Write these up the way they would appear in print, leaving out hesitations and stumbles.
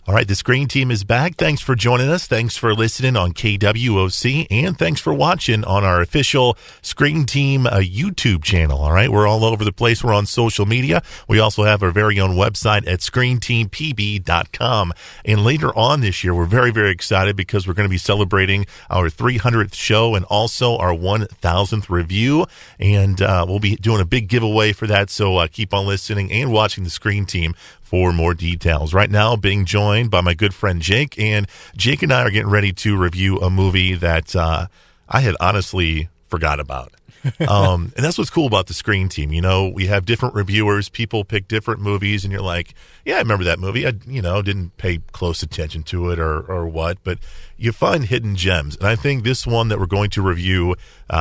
All right, the Screen Team is back. Thanks for joining us. Thanks for listening on KWOC, and thanks for watching on our official Screen Team YouTube channel. All right, we're all over the place. We're on social media. We also have our very own website at screenteampb.com. And later on this year, we're very, very excited because we're going to be celebrating our 300th show and also our 1,000th review. And we'll be doing a big giveaway for that. So keep on listening and watching the Screen Team for more details. Right now, being joined by my good friend Jake, and Jake and I are getting ready to review a movie that I had honestly forgot about. And that's what's cool about the Screen Team. You know, we have different reviewers. People pick different movies, and you're like, yeah, I remember that movie. I, didn't pay close attention to it or what, but you find hidden gems. And I think this one that we're going to review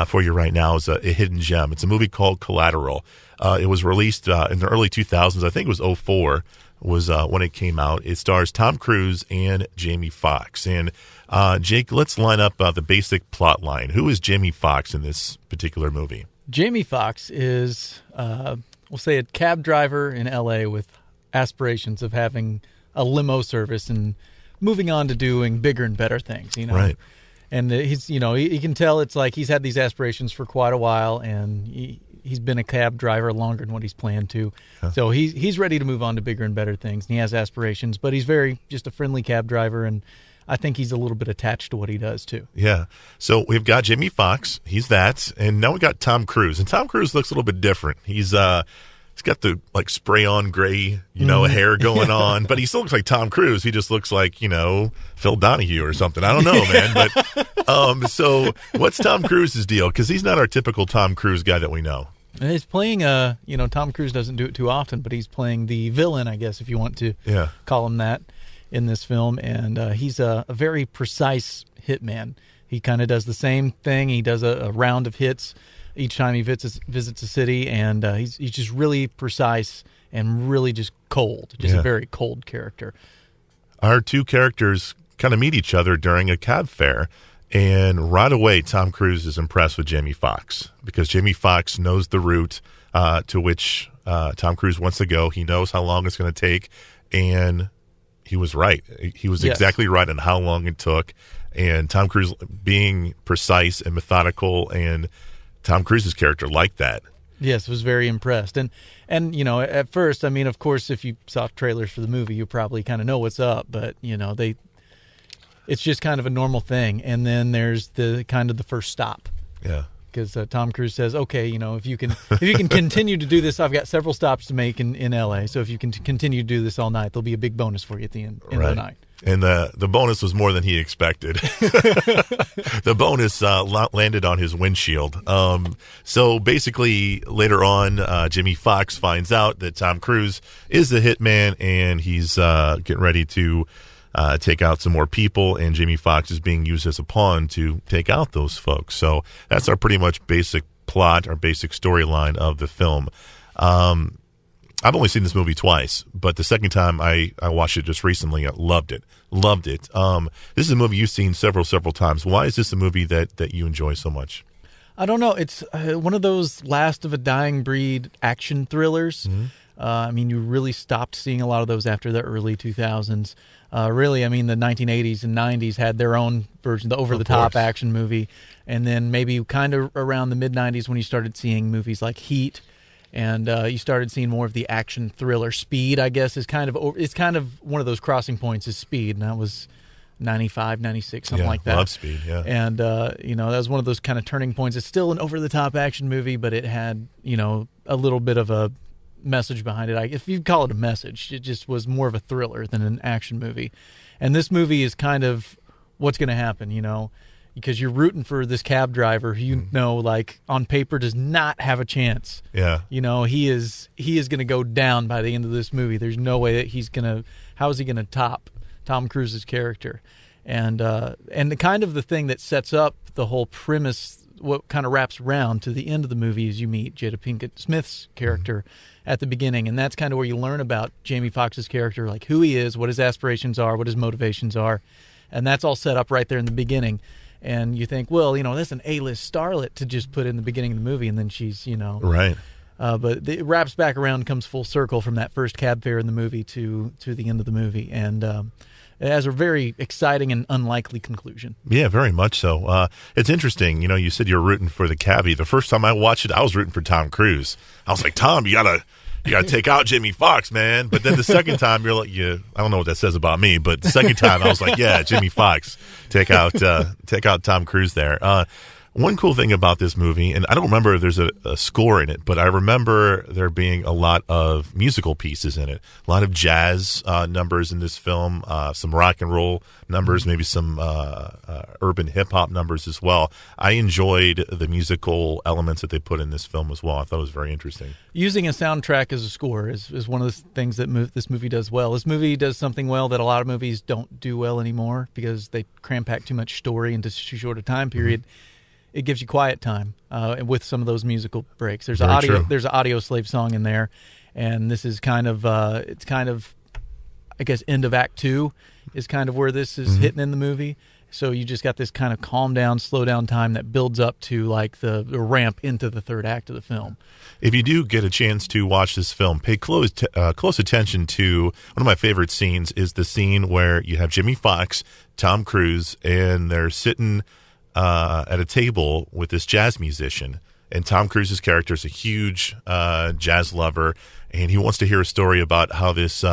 for you right now is a hidden gem. It's a movie called Collateral. It was released in the early 2000s. I think it was 2004 was when it came out. It stars Tom Cruise and Jamie Foxx. And Jake, let's line up the basic plot line. Who is Jamie Foxx in this particular movie? Jamie Foxx is, we'll say, a cab driver in L.A. with aspirations of having a limo service and moving on to doing bigger and better things, Right. And he's, he can tell it's like he's had these aspirations for quite a while, and he's been a cab driver longer than what he's planned to. Yeah. So he's ready to move on to bigger and better things, and he has aspirations, but he's very just a friendly cab driver, and I think he's a little bit attached to what he does, too. Yeah. So we've got Jamie Foxx. He's that. And now we got Tom Cruise. And Tom Cruise looks a little bit different. He's got the, spray-on gray, hair going on. But he still looks like Tom Cruise. He just looks like, Phil Donahue or something. I don't know, man. But so what's Tom Cruise's deal? Because he's not our typical Tom Cruise guy that we know. And he's playing, Tom Cruise doesn't do it too often, but he's playing the villain, I guess, if you want to call him that, in this film. And he's a very precise hitman. He kind of does the same thing. He does a round of hits each time he visits a city, and he's just really precise and really just cold. Just a very cold character. Our two characters kind of meet each other during a cab fare, and right away Tom Cruise is impressed with Jamie Foxx because Jamie Foxx knows the route to which Tom Cruise wants to go. He knows how long it's going to take, and he was right. He was exactly right on how long it took, and Tom Cruise being precise and methodical, and Tom Cruise's character liked that. Yes, was very impressed. And at first, of course, if you saw trailers for the movie, you probably kind of know what's up, but, it's just kind of a normal thing. And then there's the first stop. Yeah. Because Tom Cruise says, okay, if you can continue to do this, I've got several stops to make in L.A., so if you can continue to do this all night, there'll be a big bonus for you at the end of the night. And the bonus was more than he expected. The bonus landed on his windshield. So basically, later on, Jamie Foxx finds out that Tom Cruise is the hitman, and he's getting ready to take out some more people, and Jamie Foxx is being used as a pawn to take out those folks. So that's our pretty much basic plot, our basic storyline of the film. I've only seen this movie twice, but the second time I watched it just recently, I loved it. This is a movie you've seen several times. Why is this a movie that you enjoy so much? I don't know. It's one of those last of a dying breed action thrillers. Mm-hmm. You really stopped seeing a lot of those after the early 2000s. The 1980s and 90s had their own version, the over-the-top action movie. And then maybe kind of around the mid-90s when you started seeing movies like Heat, and you started seeing more of the action thriller. Speed, I guess, is kind of one of those crossing points is Speed, and that was 95, 96, something like that. Love Speed, yeah. And, that was one of those kind of turning points. It's still an over-the-top action movie, but it had, a little bit of a message behind it. If you call it a message, it just was more of a thriller than an action movie. And this movie is kind of what's going to happen, because you're rooting for this cab driver who on paper does not have a chance. Yeah. He is going to go down by the end of this movie. There's no way that how is he going to top Tom Cruise's character? And the kind of the thing that sets up the whole premise, what kind of wraps around to the end of the movie is you meet Jada Pinkett Smith's character at the beginning, and that's kind of where you learn about Jamie Foxx's character, like who he is, what his aspirations are, what his motivations are, and that's all set up right there in the beginning. And you think, well, that's an A-list starlet to just put in the beginning of the movie, and then she's, right. But it wraps back around, comes full circle from that first cab fare in the movie to the end of the movie, and it has a very exciting and unlikely conclusion. Yeah, very much so. It's interesting. You said you're rooting for the cabbie. The first time I watched it, I was rooting for Tom Cruise. I was like, Tom, you gotta take out Jamie Foxx, man. But then the second time, you're like, I don't know what that says about me, but the second time, I was like, yeah, Jamie Foxx, take out Tom Cruise there. One cool thing about this movie, and I don't remember if there's a score in it, but I remember there being a lot of musical pieces in it. A lot of jazz numbers in this film, some rock and roll numbers, maybe some urban hip-hop numbers as well. I enjoyed the musical elements that they put in this film as well. I thought it was very interesting. Using a soundtrack as a score is one of the things that this movie does well. This movie does something well that a lot of movies don't do well anymore because they cram pack too much story into too short a time period. Mm-hmm. It gives you quiet time with some of those musical breaks. There's an audio slave song in there, and this is kind of I guess end of Act 2 is kind of where this is hitting in the movie. So you just got this kind of calm down, slow down time that builds up to like the ramp into the third act of the film. If you do get a chance to watch this film, pay close attention to one of my favorite scenes is the scene where you have Jimmy Foxx, Tom Cruise, and they're sitting at a table with this jazz musician, and Tom Cruise's character is a huge jazz lover, and he wants to hear a story about how this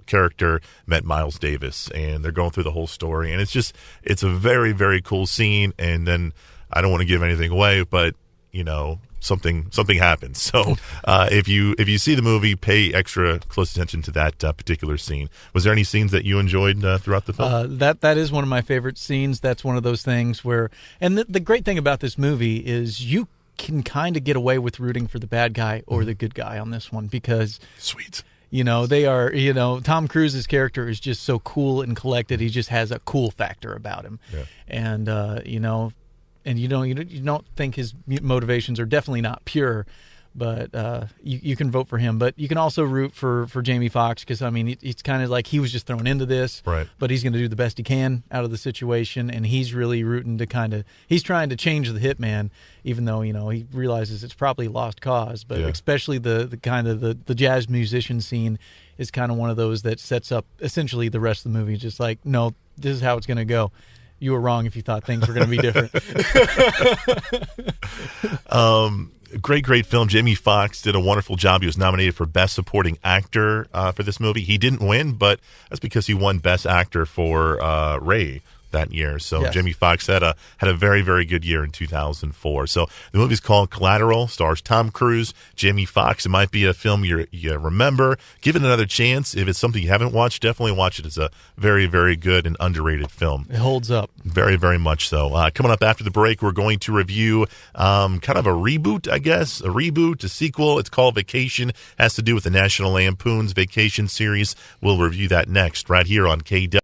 character met Miles Davis, and they're going through the whole story, and it's a very, very cool scene. And then I don't want to give anything away, but something happens. So if you see the movie, pay extra close attention to that particular scene. Was there any scenes that you enjoyed throughout the film? That is one of my favorite scenes. That's one of those things where, and the great thing about this movie is you can kind of get away with rooting for the bad guy or the good guy on this one because sweet. They are, Tom Cruise's character is just so cool and collected. He just has a cool factor about him. Yeah. And, and you don't think his motivations are definitely not pure, but you can vote for him. But you can also root for Jamie Foxx because, it's kind of like he was just thrown into this, right? But he's going to do the best he can out of the situation, and he's really rooting to he's trying to change the hitman, even though, he realizes it's probably a lost cause. But especially the kind of the jazz musician scene is kind of one of those that sets up essentially the rest of the movie. Just like, no, this is how it's going to go. You were wrong if you thought things were going to be different. Great film. Jamie Foxx did a wonderful job. He was nominated for Best Supporting Actor for this movie. He didn't win, but that's because he won Best Actor for Ray that year. So yes. Jamie Foxx had a very, very good year in 2004. So the movie's called Collateral, stars Tom Cruise, Jamie Foxx. It might be a film you remember. Give it another chance. If it's something you haven't watched, definitely watch it. It's a very, very good and underrated film. It holds up. Very, very much so. Coming up after the break, we're going to review kind of a reboot, I guess. A sequel. It's called Vacation. Has to do with the National Lampoon's Vacation series. We'll review that next right here on KW.